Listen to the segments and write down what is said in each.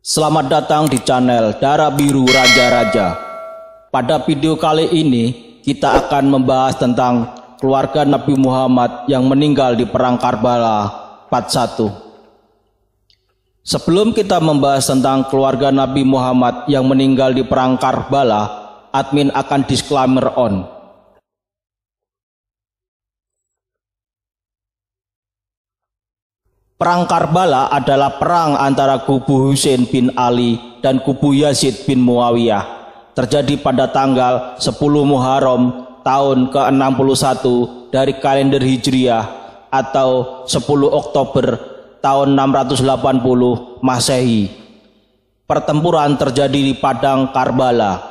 Selamat datang di channel Darah Biru Raja-Raja. Pada video kali ini kita akan membahas tentang keluarga Nabi Muhammad yang meninggal di Perang Karbala Part 1. Sebelum kita membahas tentang keluarga Nabi Muhammad yang meninggal di Perang Karbala, admin akan disclaimer on. Perang Karbala adalah perang antara kubu Husain bin Ali dan kubu Yazid bin Muawiyah. Terjadi pada tanggal 10 Muharram tahun ke-61 dari kalender Hijriah atau 10 Oktober tahun 680 Masehi. Pertempuran terjadi di Padang Karbala.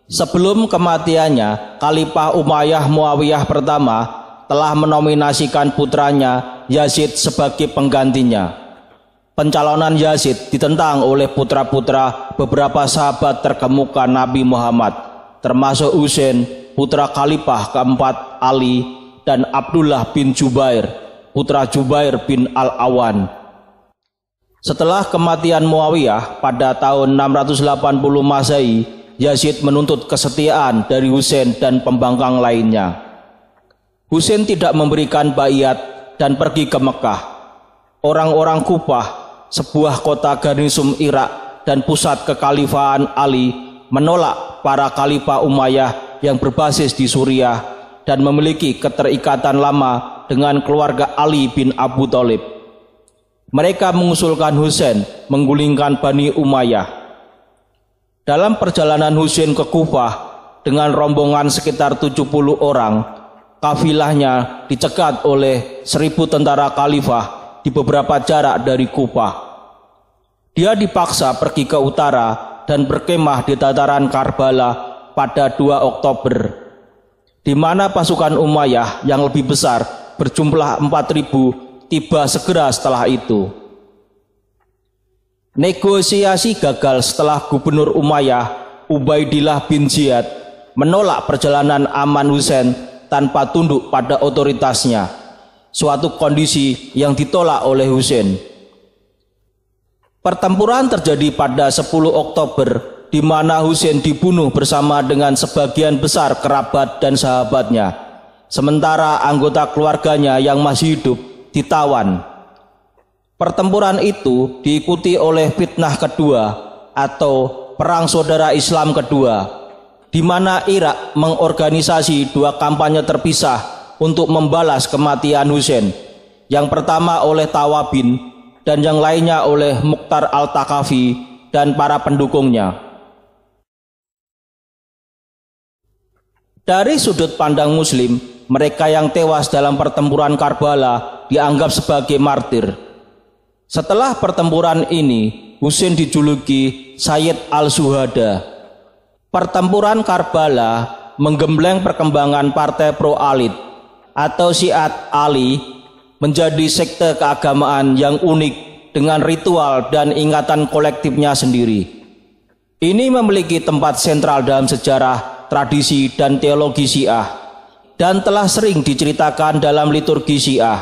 Sebelum kematiannya, Khalifah Umayyah Muawiyah pertama telah menominasikan putranya Yazid sebagai penggantinya. Pencalonan Yazid ditentang oleh putra-putra beberapa sahabat terkemuka Nabi Muhammad, termasuk Husain, putra Khalifah keempat Ali, dan Abdullah bin Jubair, putra Jubair bin Al-Awan. Setelah kematian Muawiyah pada tahun 680 Masehi, Yazid menuntut kesetiaan dari Husain dan pembangkang lainnya. Husain tidak memberikan baiat dan pergi ke Mekah. Orang-orang Kufah, sebuah kota garnison Irak dan pusat kekhalifahan Ali, menolak para khalifah Umayyah yang berbasis di Suriah dan memiliki keterikatan lama dengan keluarga Ali bin Abu Thalib. Mereka mengusulkan Husain menggulingkan Bani Umayyah. Dalam perjalanan Husain ke Kufah dengan rombongan sekitar 70 orang, kafilahnya dicegat oleh 1000 tentara khalifah di beberapa jarak dari Kufah. Dia dipaksa pergi ke utara dan berkemah di dataran Karbala pada 2 Oktober, di mana pasukan Umayyah yang lebih besar berjumlah 4.000 tiba segera setelah itu. Negosiasi gagal setelah Gubernur Umayyah Ubaidillah bin Ziyad menolak perjalanan aman Husain tanpa tunduk pada otoritasnya, suatu kondisi yang ditolak oleh Husain. Pertempuran terjadi pada 10 Oktober, di mana Husain dibunuh bersama dengan sebagian besar kerabat dan sahabatnya, sementara anggota keluarganya yang masih hidup ditawan. Pertempuran itu diikuti oleh fitnah kedua atau Perang Saudara Islam kedua, di mana Irak mengorganisasi 2 kampanye terpisah untuk membalas kematian Husain. Yang pertama oleh Tawabin dan yang lainnya oleh Mukhtar Al-Thaqafi dan para pendukungnya. Dari sudut pandang Muslim, mereka yang tewas dalam pertempuran Karbala dianggap sebagai martir. Setelah pertempuran ini, Husain dijuluki Sayyid Al-Syuhada. Pertempuran Karbala menggembleng perkembangan Partai Pro-Alid atau Syiat Ali menjadi sekte keagamaan yang unik dengan ritual dan ingatan kolektifnya sendiri. Ini memiliki tempat sentral dalam sejarah, tradisi, dan teologi Syiah, dan telah sering diceritakan dalam liturgi Syiah.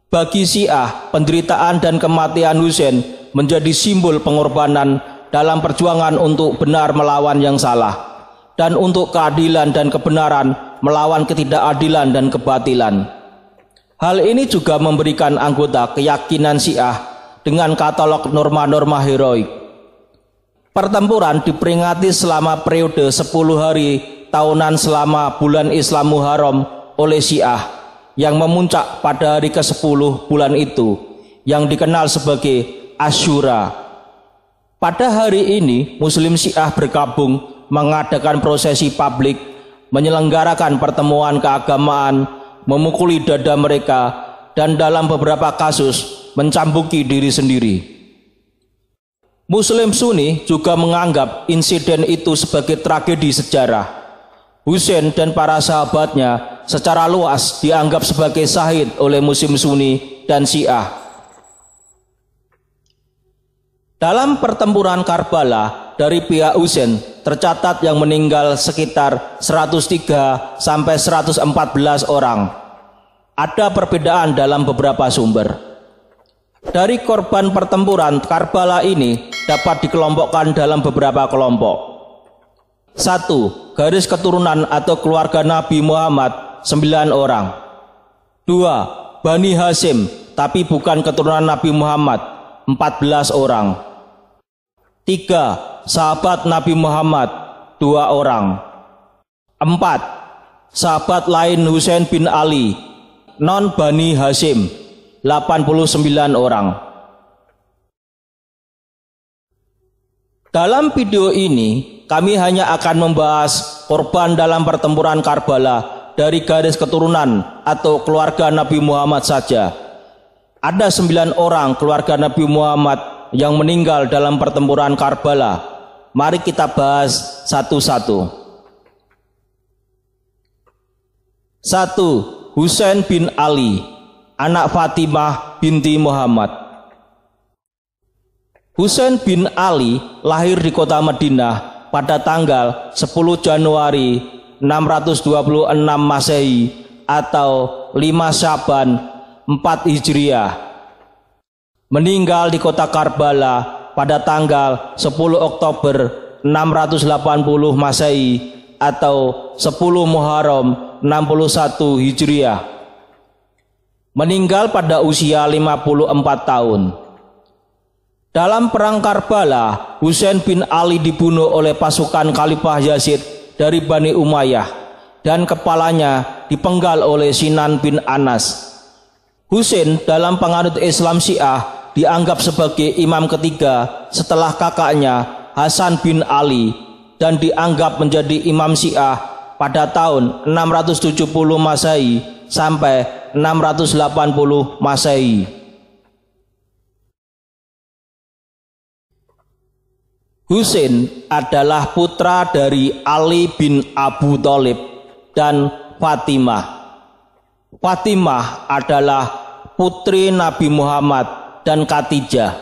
Bagi Syiah, penderitaan dan kematian Husain menjadi simbol pengorbanan dalam perjuangan untuk benar melawan yang salah, dan untuk keadilan dan kebenaran melawan ketidakadilan dan kebatilan. Hal ini juga memberikan anggota keyakinan Syiah dengan katalog norma-norma heroik. Pertempuran diperingati selama periode 10 hari tahunan selama bulan Islam Muharram oleh Syiah, yang memuncak pada hari ke-10 bulan itu, yang dikenal sebagai Asyura. Pada hari ini, Muslim Syiah bergabung mengadakan prosesi publik, menyelenggarakan pertemuan keagamaan, memukuli dada mereka, dan dalam beberapa kasus mencambuki diri sendiri. Muslim Sunni juga menganggap insiden itu sebagai tragedi sejarah. Husain dan para sahabatnya secara luas dianggap sebagai syahid oleh Muslim Sunni dan Syiah. Dalam pertempuran Karbala, dari pihak Husain tercatat yang meninggal sekitar 103 sampai 114 orang. Ada perbedaan dalam beberapa sumber. Dari korban pertempuran Karbala ini dapat dikelompokkan dalam beberapa kelompok. 1. Garis keturunan atau keluarga Nabi Muhammad 9 orang. 2. Bani Hashim tapi bukan keturunan Nabi Muhammad 14 orang. 3. Sahabat Nabi Muhammad 2 orang. 4. Sahabat lain Husain bin Ali non Bani Hashim 89 orang. Dalam video ini kami hanya akan membahas korban dalam pertempuran Karbala dari garis keturunan atau keluarga Nabi Muhammad saja. Ada 9 orang keluarga Nabi Muhammad yang meninggal dalam pertempuran Karbala. Mari kita bahas satu-satu. 1. Husain bin Ali, anak Fatimah binti Muhammad. Husain bin Ali lahir di kota Madinah pada tanggal 10 Januari 626 Masehi atau 5 Syaban 4 Hijriah. Meninggal di kota Karbala pada tanggal 10 Oktober 680 Masehi atau 10 Muharram 61 Hijriah. Meninggal pada usia 54 tahun. Dalam perang Karbala, Husain bin Ali dibunuh oleh pasukan Khalifah Yazid dari Bani Umayyah dan kepalanya dipenggal oleh Sinan bin Anas. Husain dalam penganut Islam Syiah dianggap sebagai imam ketiga setelah kakaknya Hasan bin Ali dan dianggap menjadi imam Syiah pada tahun 670 Masehi sampai 680 Masehi. Husain adalah putra dari Ali bin Abu Thalib dan Fatimah. Fatimah adalah putri Nabi Muhammad dan Khadijah.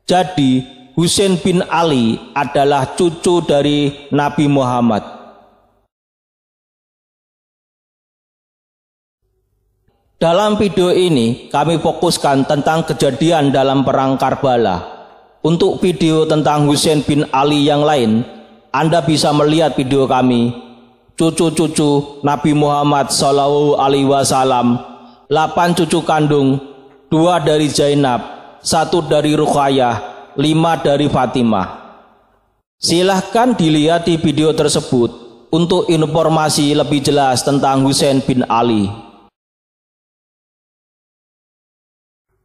Jadi Husain bin Ali adalah cucu dari Nabi Muhammad. Dalam video ini kami fokuskan tentang kejadian dalam perang Karbala. Untuk video tentang Husain bin Ali yang lain, Anda bisa melihat video kami cucu-cucu Nabi Muhammad Shallallahu Alaihi Wasallam, 8 cucu kandung, 2 dari Zainab, 1 dari Ruqayyah, 5 dari Fatimah. Silahkan dilihat di video tersebut untuk informasi lebih jelas tentang Husain bin Ali.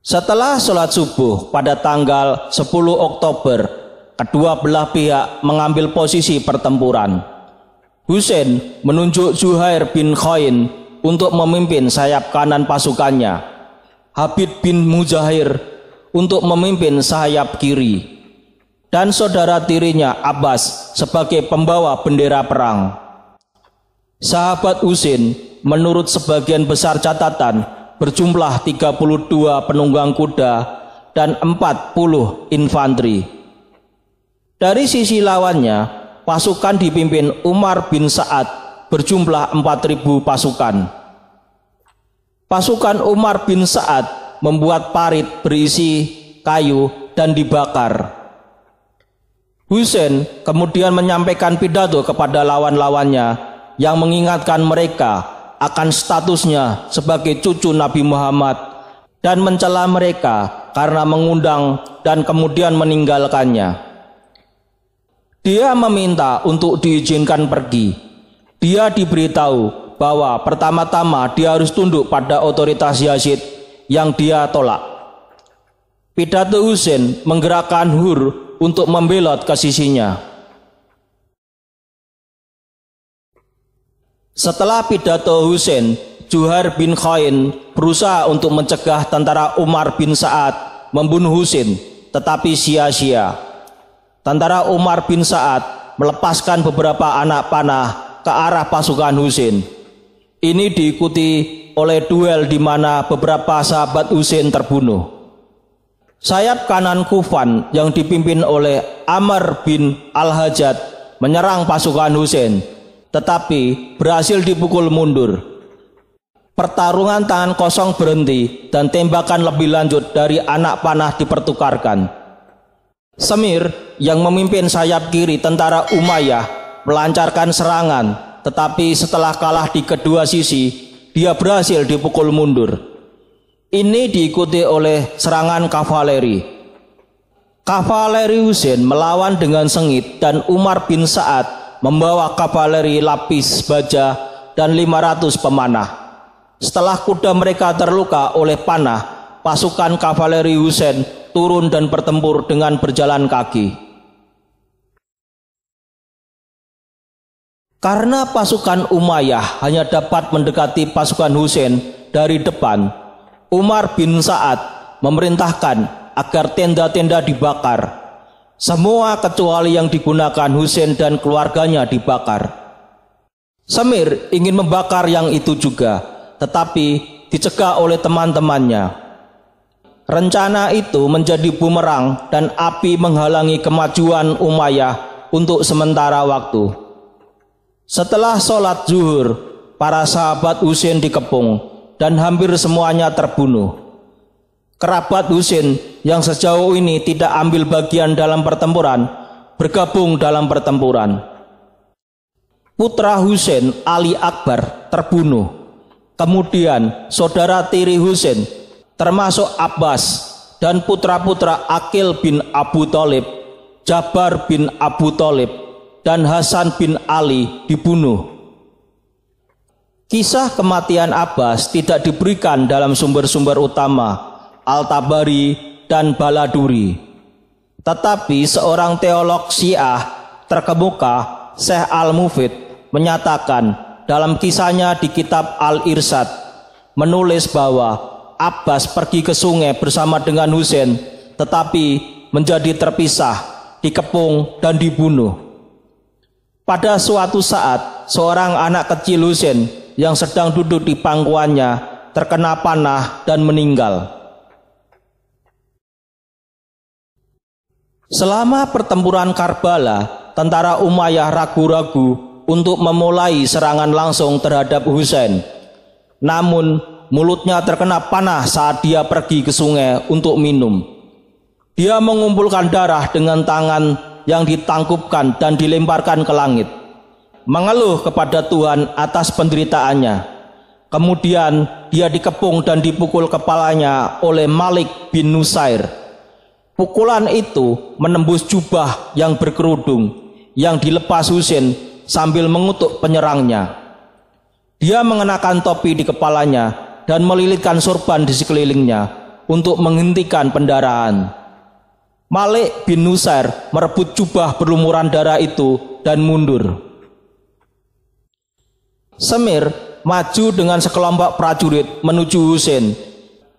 Setelah sholat subuh pada tanggal 10 Oktober, kedua belah pihak mengambil posisi pertempuran. Husain menunjuk Zuhair bin Khain untuk memimpin sayap kanan pasukannya, Habib bin Mujahir untuk memimpin sayap kiri, dan saudara tirinya Abbas sebagai pembawa bendera perang. Sahabat Husain menurut sebagian besar catatan berjumlah 32 penunggang kuda dan 40 infanteri. Dari sisi lawannya, pasukan dipimpin Umar bin Sa'ad berjumlah 4.000 pasukan. Pasukan Umar bin Sa'ad membuat parit berisi kayu dan dibakar. Husain kemudian menyampaikan pidato kepada lawan-lawannya yang mengingatkan mereka akan statusnya sebagai cucu Nabi Muhammad dan mencela mereka karena mengundang dan kemudian meninggalkannya. Dia meminta untuk diizinkan pergi. Dia diberitahu bahwa pertama-tama dia harus tunduk pada otoritas Yazid yang dia tolak. Pidato Husain menggerakkan Hur untuk membelot ke sisinya. Setelah pidato Husain, Zuhair bin Khain berusaha untuk mencegah tentara Umar bin Sa'ad membunuh Husain, tetapi sia-sia. Tentara Umar bin Sa'ad melepaskan beberapa anak panah ke arah pasukan Husain. Ini diikuti oleh duel di mana beberapa sahabat Husain terbunuh. Sayap kanan Kufan yang dipimpin oleh Amr bin Al-Hajjaj menyerang pasukan Husain, tetapi berhasil dipukul mundur. Pertarungan tangan kosong berhenti dan tembakan lebih lanjut dari anak panah dipertukarkan. Semir yang memimpin sayap kiri tentara Umayyah melancarkan serangan, tetapi setelah kalah di kedua sisi, dia berhasil dipukul mundur. Ini diikuti oleh serangan kavaleri. Kavaleri Husain melawan dengan sengit dan Umar bin Sa'ad membawa kavaleri lapis baja dan 500 pemanah. Setelah kuda mereka terluka oleh panah, pasukan kavaleri Husain turun dan bertempur dengan berjalan kaki. Karena pasukan Umayyah hanya dapat mendekati pasukan Husain dari depan, Umar bin Sa'ad memerintahkan agar tenda-tenda dibakar. Semua kecuali yang digunakan Husain dan keluarganya dibakar. Semir ingin membakar yang itu juga, tetapi dicegah oleh teman-temannya. Rencana itu menjadi bumerang dan api menghalangi kemajuan Umayyah untuk sementara waktu. Setelah sholat zuhur, para sahabat Husain dikepung dan hampir semuanya terbunuh. Kerabat Husain yang sejauh ini tidak ambil bagian dalam pertempuran bergabung dalam pertempuran. Putra Husain, Ali Akbar, terbunuh. Kemudian saudara tiri Husain termasuk Abbas dan putra-putra Aqil bin Abu Thalib, Jabar bin Abu Thalib, dan Hasan bin Ali dibunuh. Kisah kematian Abbas tidak diberikan dalam sumber-sumber utama Al-Tabari dan Baladuri. Tetapi seorang teolog Syiah terkemuka, Syekh Al-Mufid, menyatakan dalam kisahnya di kitab Al-Irsyad, menulis bahwa Abbas pergi ke sungai bersama dengan Husain, tetapi menjadi terpisah, dikepung dan dibunuh. Pada suatu saat, seorang anak kecil Husain yang sedang duduk di pangkuannya terkena panah dan meninggal. Selama pertempuran Karbala, tentara Umayyah ragu-ragu untuk memulai serangan langsung terhadap Husain. Namun mulutnya terkena panah saat dia pergi ke sungai untuk minum. Dia mengumpulkan darah dengan tangan yang ditangkupkan dan dilemparkan ke langit, mengeluh kepada Tuhan atas penderitaannya. Kemudian dia dikepung dan dipukul kepalanya oleh Malik bin Nusair. Pukulan itu menembus jubah yang berkerudung yang dilepas Husain sambil mengutuk penyerangnya. Dia mengenakan topi di kepalanya dan melilitkan sorban di sekelilingnya untuk menghentikan pendarahan. Malik bin Nusair merebut jubah berlumuran darah itu dan mundur. Semir maju dengan sekelompok prajurit menuju Husain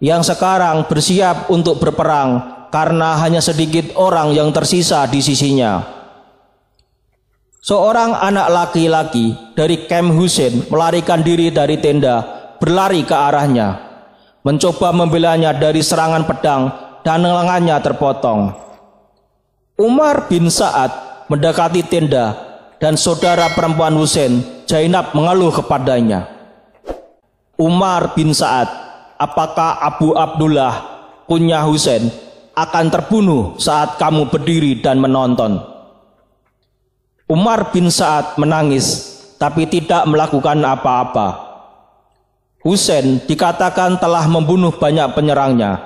yang sekarang bersiap untuk berperang karena hanya sedikit orang yang tersisa di sisinya. Seorang anak laki-laki dari kem Husain melarikan diri dari tenda, berlari ke arahnya, mencoba membelanya dari serangan pedang dan lengannya terpotong. Umar bin Sa'ad mendekati tenda dan saudara perempuan Husain, Zainab, mengeluh kepadanya. Umar bin Sa'ad, apakah Abu Abdullah, kunyah Husain, akan terbunuh saat kamu berdiri dan menonton? Umar bin Sa'ad menangis, tapi tidak melakukan apa-apa. Husain dikatakan telah membunuh banyak penyerangnya,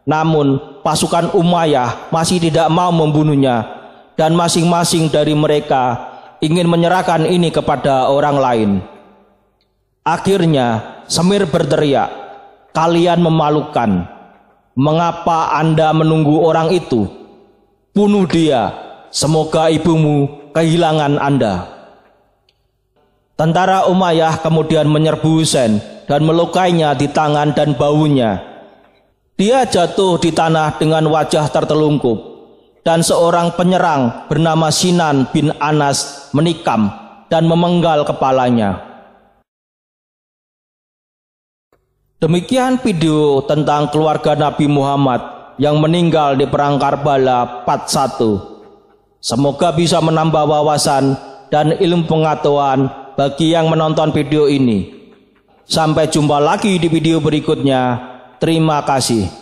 namun pasukan Umayyah masih tidak mau membunuhnya, dan masing-masing dari mereka ingin menyerahkan ini kepada orang lain. Akhirnya Semir berteriak, "Kalian memalukan. Mengapa Anda menunggu orang itu? Bunuh dia, semoga ibumu kehilangan Anda." Tentara Umayyah kemudian menyerbu Husain dan melukainya di tangan dan bahunya. Dia jatuh di tanah dengan wajah tertelungkup, dan seorang penyerang bernama Sinan bin Anas menikam dan memenggal kepalanya. Demikian video tentang keluarga Nabi Muhammad yang meninggal di perang Karbala part 1. Semoga bisa menambah wawasan dan ilmu pengetahuan bagi yang menonton video ini. Sampai jumpa lagi di video berikutnya. Terima kasih.